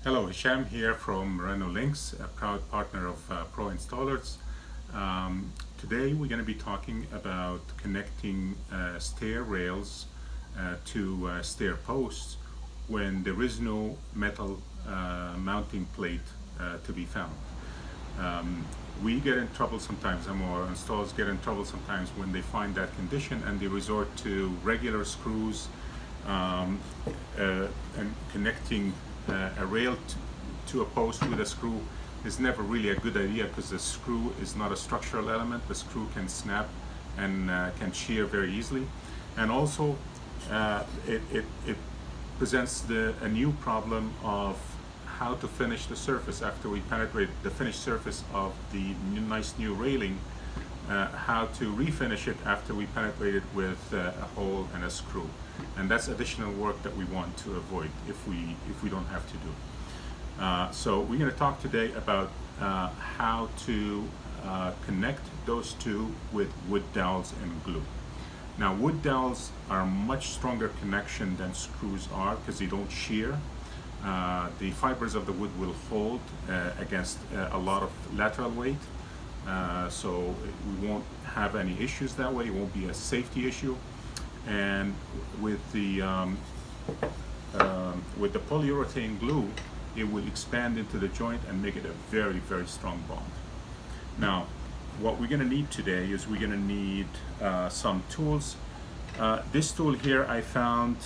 Hello, Hisham here from Renault Links, a proud partner of Pro Installers. Today we're going to be talking about connecting stair rails to stair posts when there is no metal mounting plate to be found. We get in trouble sometimes, or installers get in trouble sometimes when they find that condition and they resort to regular screws and connecting a rail to a post with a screw is never really a good idea because the screw is not a structural element. The screw can snap and can shear very easily, and also it presents a new problem of how to finish the surface after we penetrate the finished surface of the nice new railing. How to refinish it after we penetrate it with a hole and a screw, and that's additional work that we want to avoid if we don't have to do. So we're going to talk today about how to connect those two with wood dowels and glue. Now, wood dowels are a much stronger connection than screws are because they don't shear. The fibers of the wood will hold against a lot of lateral weight. So we won't have any issues that way. It won't be a safety issue. And with the polyurethane glue, it will expand into the joint and make it a very, very strong bond. Now, what we're going to need today is we're going to need some tools. This tool here I found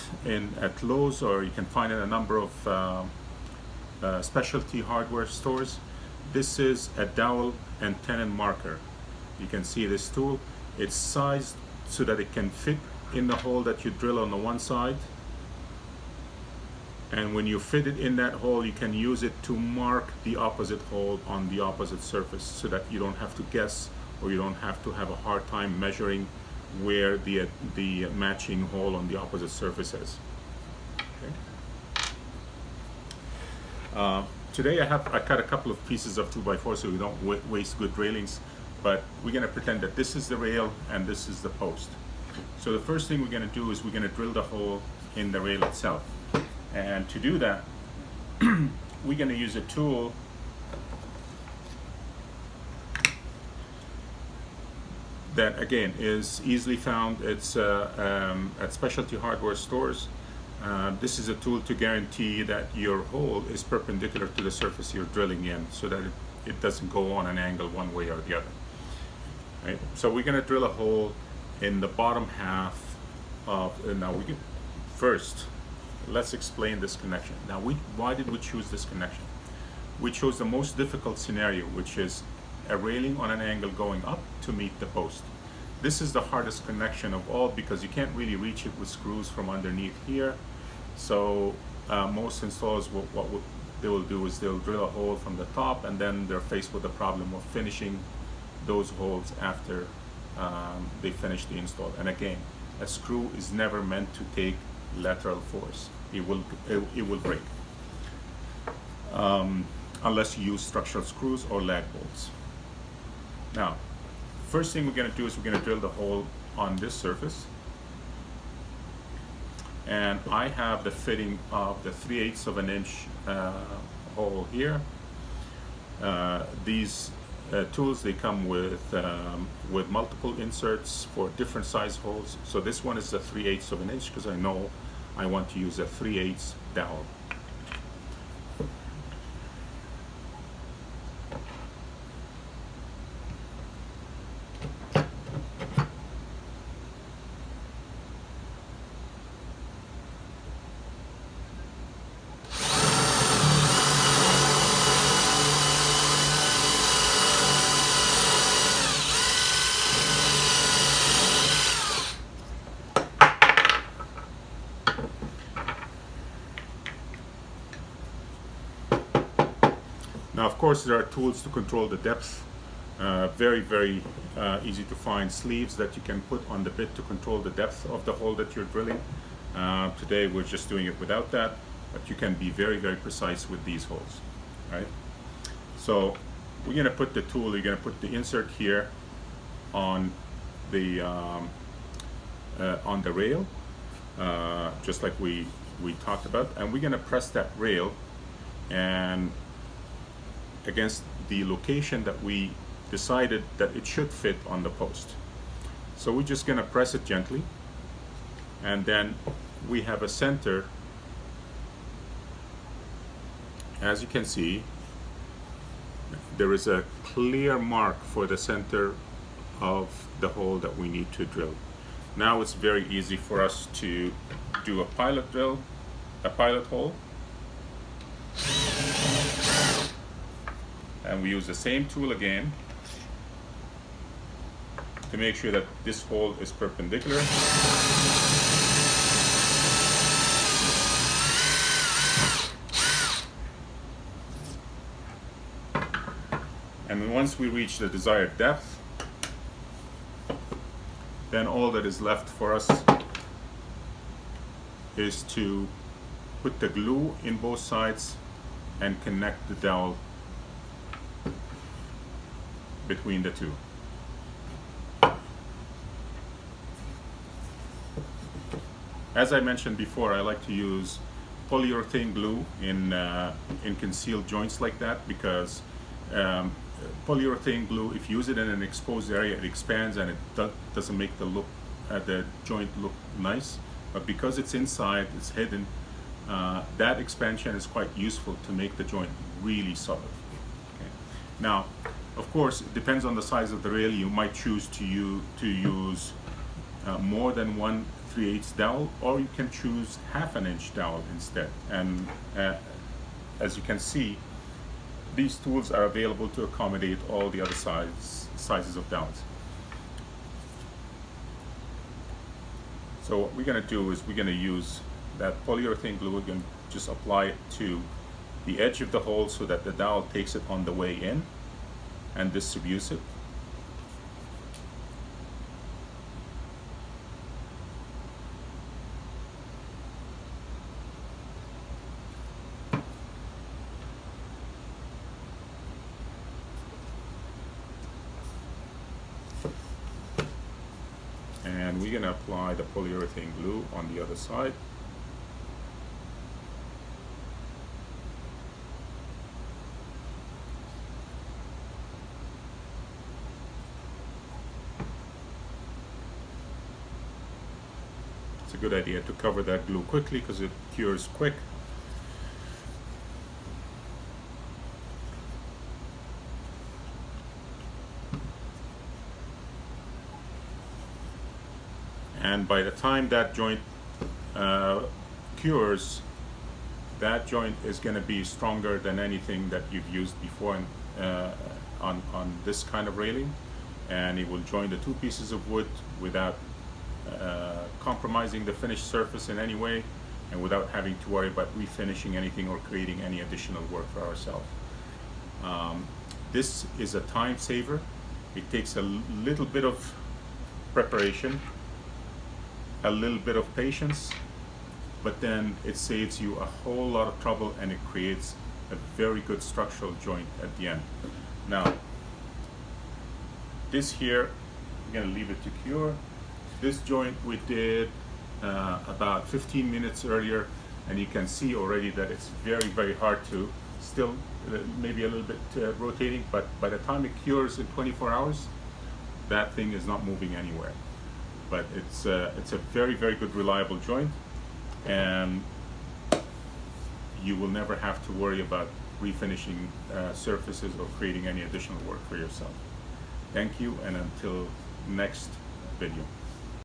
at Lowe's, or you can find it in a number of specialty hardware stores. This is a dowel and tenon marker. You can see this tool. It's sized so that it can fit in the hole that you drill on the one side. And when you fit it in that hole, you can use it to mark the opposite hole on the opposite surface so that you don't have to guess, or you don't have to have a hard time measuring where the matching hole on the opposite surface is. Okay. Today I cut a couple of pieces of 2x4 so we don't waste good railings, but we're going to pretend that this is the rail and this is the post. So the first thing we're going to do is we're going to drill the hole in the rail itself. And to do that, we're going to use a tool that again is easily found. It's at specialty hardware stores. This is a tool to guarantee that your hole is perpendicular to the surface you're drilling in so that it doesn't go on an angle one way or the other. Right? So we're going to drill a hole in the bottom half of, first, let's explain this connection. Now, why did we choose this connection? We chose the most difficult scenario, which is a railing on an angle going up to meet the post. This is the hardest connection of all because you can't really reach it with screws from underneath here. So most installers, what they will do is they'll drill a hole from the top, and then they're faced with the problem of finishing those holes after they finish the install. And again, a screw is never meant to take lateral force. It will break unless you use structural screws or lag bolts. Now, first thing we're going to do is we're going to drill the hole on this surface. And I have the fitting of the 3/8 of an inch hole here. These tools, they come with multiple inserts for different size holes. So this one is the 3/8 of an inch because I know I want to use a 3/8 dowel. Now, of course, there are tools to control the depth. Very, very easy to find sleeves that you can put on the bit to control the depth of the hole that you're drilling. Today, we're just doing it without that, but you can be very, very precise with these holes, right? So we're going to put the tool, you're going to put the insert here on the rail, just like we talked about, and we're going to press that rail and against the location that we decided that it should fit on the post. So we're just going to press it gently, and then we have a center. As you can see, there is a clear mark for the center of the hole that we need to drill. Now it's very easy for us to do a pilot drill, a pilot hole. And we use the same tool again to make sure that this hole is perpendicular. And once we reach the desired depth, then all that is left for us is to put the glue in both sides and connect the dowel between the two. As I mentioned before, I like to use polyurethane glue in concealed joints like that, because polyurethane glue, if you use it in an exposed area, it expands and it doesn't make the joint look nice. But because it's inside, it's hidden, that expansion is quite useful to make the joint really solid. Okay. Now, of course, it depends on the size of the rail. You might choose to use more than 1/3 dowel, or you can choose 1/2 inch dowel instead. And as you can see, these tools are available to accommodate all the other sizes of dowels. So what we're going to do is we're going to use that polyurethane glue. We're going to just apply it to the edge of the hole so that the dowel takes it on the way in and distributes it. And we're going to apply the polyurethane glue on the other side. It's a good idea to cover that glue quickly because it cures quick. And by the time that joint cures, that joint is going to be stronger than anything that you've used before on this kind of railing, and it will join the two pieces of wood without compromising the finished surface in any way, and without having to worry about refinishing anything or creating any additional work for ourselves. This is a time saver. It takes a little bit of preparation, a little bit of patience, but then it saves you a whole lot of trouble, and it creates a very good structural joint at the end. Now, this here, we're going to leave it to cure. This joint we did about 15 minutes earlier, and you can see already that it's very, very hard to, still maybe a little bit rotating, but by the time it cures in 24 hours, that thing is not moving anywhere. But it's a very, very good, reliable joint, and you will never have to worry about refinishing surfaces or creating any additional work for yourself. Thank you, and until next video.